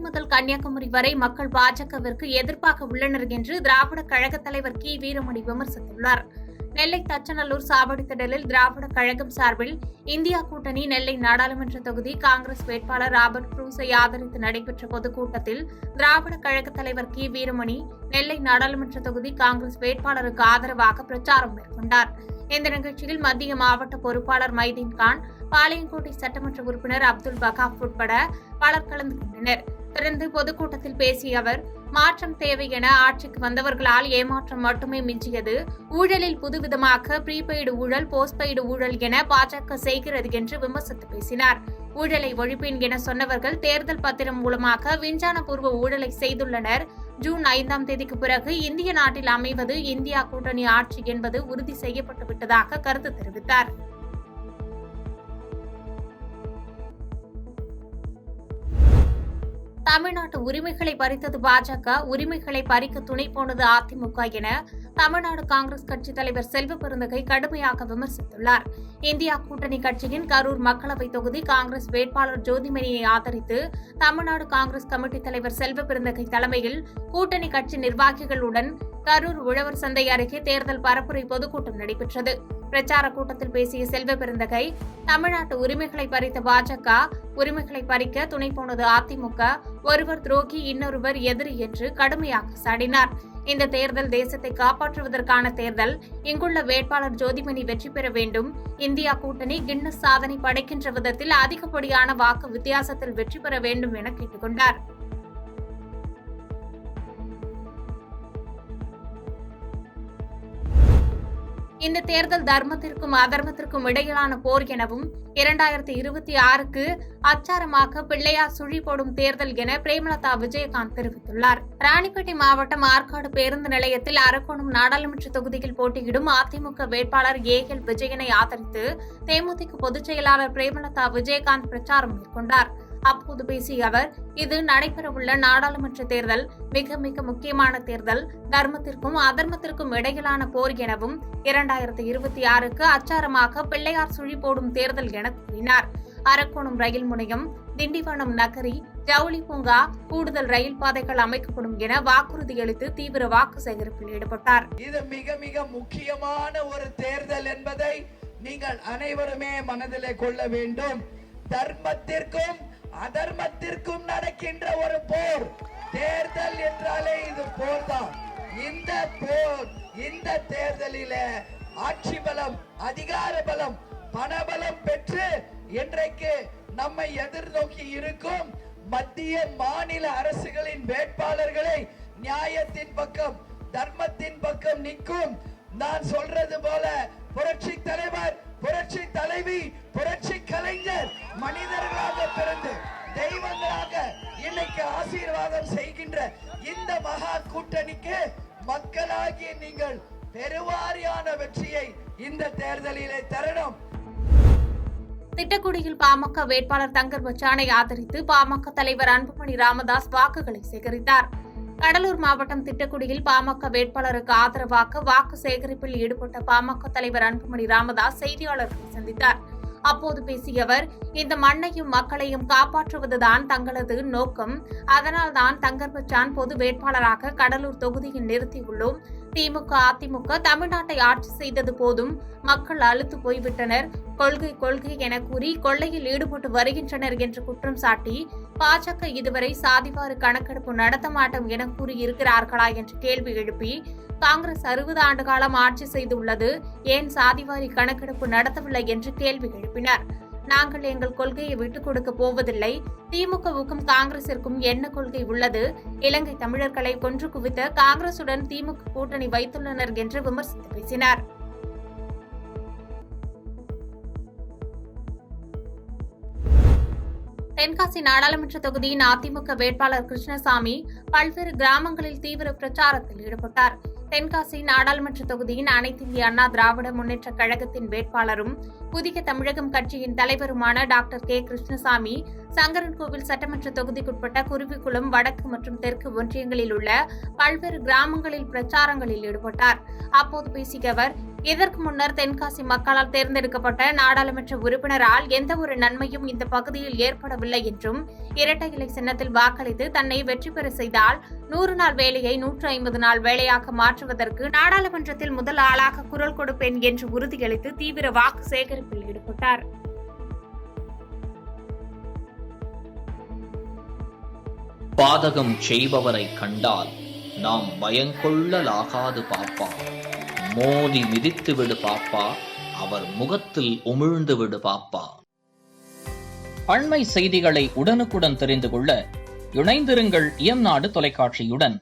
முதல் கன்னியாகுமரி வரை மக்கள் பாஜகவிற்கு எதிர்ப்பாக உள்ளனர் என்று திராவிட கழக தலைவர் கி. வீரமணி விமர்சித்துள்ளார். நெல்லை தச்சநல்லூர் சாவடித்திடலில் திராவிட கழகம் சார்பில் இந்தியா கூட்டணி நெல்லை நாடாளுமன்ற தொகுதி காங்கிரஸ் வேட்பாளர் ராபர்ட் புரூஸை ஆதரித்து நடைபெற்ற பொதுக்கூட்டத்தில் திராவிட கழக தலைவர் கி. வீரமணி நெல்லை நாடாளுமன்ற தொகுதி காங்கிரஸ் வேட்பாளருக்கு ஆதரவாக பிரச்சாரம் மேற்கொண்டார். இந்த நிகழ்ச்சியில் மத்திய மாவட்ட பொறுப்பாளர் மைதீன் கான், பாளையங்கோட்டை சட்டமன்ற உறுப்பினர் அப்துல் வகாப் உட்பட பலர் கலந்து கொண்டனர். தொடர்ந்து பொதுக்கூட்டத்தில் பேசிய அவர், மாற்றம் தேவை என ஆட்சிக்கு வந்தவர்களால் ஏமாற்றம் மட்டுமே மிஞ்சியது. ஊழலில் புதுவிதமாக ப்ரீபெய்டு ஊழல், போஸ்ட்பெய்டு ஊழல் என பாஜக செய்கிறது என்று விமர்சித்து பேசினார். ஊழலை ஒழிப்பேன் என சொன்னவர்கள் தேர்தல் பத்திரம் மூலமாக விஞ்ஞானபூர்வ ஊழலை செய்துள்ளனர். ஜூன் 5ஆம் தேதிக்கு பிறகு இந்திய நாட்டில் அமைவது இந்தியா கூட்டணி ஆட்சி என்பது உறுதி செய்யப்பட்டு விட்டதாக கருத்து தெரிவித்தார். தமிழ்நாட்டு உரிமைகளை பறித்தது பாஜக, உரிமைகளை பறிக்க துணை போனது அதிமுக என தமிழ்நாடு காங்கிரஸ் கட்சித் தலைவர் செல்வ பெருந்தகை கடுமையாக விமர்சித்துள்ளார். இந்தியா கூட்டணி கட்சியின் கரூர் மக்களவைத் தொகுதி காங்கிரஸ் வேட்பாளர் ஜோதிமணியை ஆதரித்து தமிழ்நாடு காங்கிரஸ் கமிட்டி தலைவர் செல்வ பெருந்தகை தலைமையில் கூட்டணி கட்சி நிர்வாகிகளுடன் கரூர் உழவர் சந்தை அருகே தேர்தல் பரப்புரை பொதுக்கூட்டம் நடைபெற்றது. பிரச்சார கூட்டத்தில் பேசிய செல்வ பெருந்தகை, தமிழ்நாட்டு உரிமைகளை பறித்த பாஜக, உரிமைகளை பறிக்க துணை போனது அதிமுக, ஒருவர் துரோகி இன்னொருவர் எதிரி என்று கடுமையாக சாடினார். இந்த தேர்தல் தேசத்தை காப்பாற்றுவதற்கான தேர்தல். இங்குள்ள வேட்பாளர் ஜோதிமணி வெற்றி பெற வேண்டும். இந்தியா கூட்டணி கின்னஸ் சாதனை படைக்கின்ற விதத்தில் அதிகப்படியான வாக்கு வித்தியாசத்தில் வெற்றி பெற வேண்டும் என கேட்டுக் கொண்டார். இந்த தேர்தல் தர்மத்திற்கும் அதர்மத்திற்கும் இடையிலான போர் எனவும் 2026க்கு அச்சாரமாக பிள்ளையார் சுழி போடும் தேர்தல் என பிரேமலதா விஜயகாந்த் தெரிவித்துள்ளார். ராணிப்பேட்டை மாவட்டம் ஆற்காடு பேருந்து நிலையத்தில் அரக்கோணம் நாடாளுமன்ற தொகுதியில் போட்டியிடும் அதிமுக வேட்பாளர் ஏ.எல். விஜயனை ஆதரித்து தேமுதிக பொதுச் செயலாளர் பிரேமலதா விஜயகாந்த் பிரச்சாரம் மேற்கொண்டார். அப்போது பேசிய அவர், இது நடைபெறவுள்ள நாடாளுமன்ற தேர்தல் மிக மிக முக்கியமான தேர்தல், தர்மத்திற்கும் அதர்மத்திற்கும் இடையிலான போர் எனவும் 2026க்கு அச்சாரமாக பிள்ளையார் சுழி போடும் தேர்தல் என கூறினார். அரக்கோணம் ரயில் முனையம், திண்டிவனம் நகரி, ஜவுளி பூங்கா, கூடுதல் ரயில் பாதைகள் அமைக்கப்படும் என வாக்குறுதியளித்து தீவிர வாக்கு சேகரிப்பில் ஈடுபட்டார். இது மிக மிக முக்கியமான ஒரு தேர்தல் என்பதை நீங்கள் அனைவருமே மனதிலே கொள்ள வேண்டும். தர்மத்திற்கும் அதர்மத்திற்கும் நடக்கின்ற ஒரு போர். தேர்தல் என்றாலே இது போர் தான். இந்த தேர்தலில ஆட்சி பலம், அதிகார பலம், பணபலம் பெற்று இன்றைக்கு நம்மை எதிர்நோக்கி இருக்கும் மத்திய மாநில அரசுகளின் வேட்பாளர்களை நியாயத்தின் பக்கம், தர்மத்தின் பக்கம் நிற்கும். நான் சொல்றது போல புரட்சி தலைவர், புரட்சி தலைவி, புரட்சி கலைஞர் மனிதர்களாக பிறந்து தெய்வங்களாக இன்னைக்கு ஆசீர்வாதம் செய்கின்ற இந்த மகா கூட்டணிக்கு மக்களாகிய நீங்கள் பெருவாரியான வெற்றியை இந்த தேர்தலிலே தரணும். திட்டக்குடியில் பாமக வேட்பாளர் தங்கர் பச்சானை ஆதரித்து பாமக தலைவர் அன்புமணி ராமதாஸ் வாக்குகளை சேகரித்தார். கடலூர் மாவட்டம் திட்டக்குடியில் பாமக வேட்பாளருக்கு ஆதரவாக வாக்கு சேகரிப்பில் ஈடுபட்ட பாமக தலைவர் அன்புமணி ராமதாஸ் செய்தியாளர்களை சந்தித்தார். அப்போது பேசிய அவர், இந்த மண்ணையும் மக்களையும் காப்பாற்றுவதுதான் தங்களது நோக்கம். அதனால்தான் தங்கர் பச்சான் பொது வேட்பாளராக கடலூர் தொகுதியில் நிறுத்தியுள்ளோம். திமுக, அதிமுக தமிழ்நாட்டை ஆட்சி செய்தது போதும், மக்கள் அலுத்து போய்விட்டனர். கொள்கை கொள்கை என கூறி கொள்ளையில் ஈடுபட்டு வருகின்றனர் என்று குற்றம் சாட்டி பாஜக இதுவரை சாதிவாரி கணக்கெடுப்பு நடத்த மாட்டோம் என கூறியிருக்கிறார்களா என்று கேள்வி எழுப்பி, காங்கிரஸ் 60 ஆண்டு காலம் ஆட்சி செய்துள்ளது, ஏன் சாதிவாரி கணக்கெடுப்பு நடத்தவில்லை என்று கேள்வி எழுப்பினர். நாங்கள் எங்கள் கொள்கையை விட்டுக் கொடுக்க போவதில்லை. திமுகவுக்கும் காங்கிரசிற்கும் என்ன கொள்கை உள்ளது? இலங்கை தமிழர்களை கொன்று குவித்த காங்கிரசுடன் திமுக கூட்டணி வைத்துள்ளனர் என்று விமர்சித்து பேசினார். தென்காசி நாடாளுமன்ற தொகுதியின் அதிமுக வேட்பாளர் கிருஷ்ணசாமி பல்வேறு கிராமங்களில் தீவிர பிரச்சாரத்தில் ஈடுபட்டார். தென்காசி நாடாளுமன்ற தொகுதியின் அனைத்து இந்திய அண்ணா திராவிட முன்னேற்ற கழகத்தின் வேட்பாளரும் புதிய தமிழகம் கட்சியின் தலைவருமான டாக்டர் கே. கிருஷ்ணசாமி சங்கரன்கோவில் சட்டமன்ற தொகுதிக்குட்பட்ட குருவிக்குளம் வடக்கு மற்றும் தெற்கு ஒன்றியங்களில் உள்ள பல்வேறு கிராமங்களில் பிரச்சாரங்களில் ஈடுபட்டார். அப்போது பேசிய அவர், இதற்கு முன்னர் தென்காசி மக்களால் தேர்ந்தெடுக்கப்பட்ட நாடாளுமன்ற உறுப்பினரால் எந்த ஒரு நன்மையும் இந்த பகுதியில் ஏற்படவில்லை என்றும் இரட்டை இலை சின்னத்தில் வாக்களித்து தன்னை வெற்றி பெற செய்தால் 100 நாள் வேலையை 150 நாள் வேலையாக மாற்றுவதற்கு நாடாளுமன்றத்தில் முதல் ஆளாக குரல் கொடுப்பேன் என்று உறுதியளித்து தீவிர வாக்கு சேகரிப்பில் ஈடுபட்டார். பாதகம் செய்பவரை கண்டால் நாம் பயங்கொள்ளலாகாது பாப்பா, மோதி மிதித்து விடு பாப்பா, அவர் முகத்தில் உமிழ்ந்து விடு பாப்பா. அண்மை செய்திகளை உடனுக்குடன் தெரிந்து கொள்ள இணைந்திருங்கள் இயம்நாடு தொலைக்காட்சியுடன்.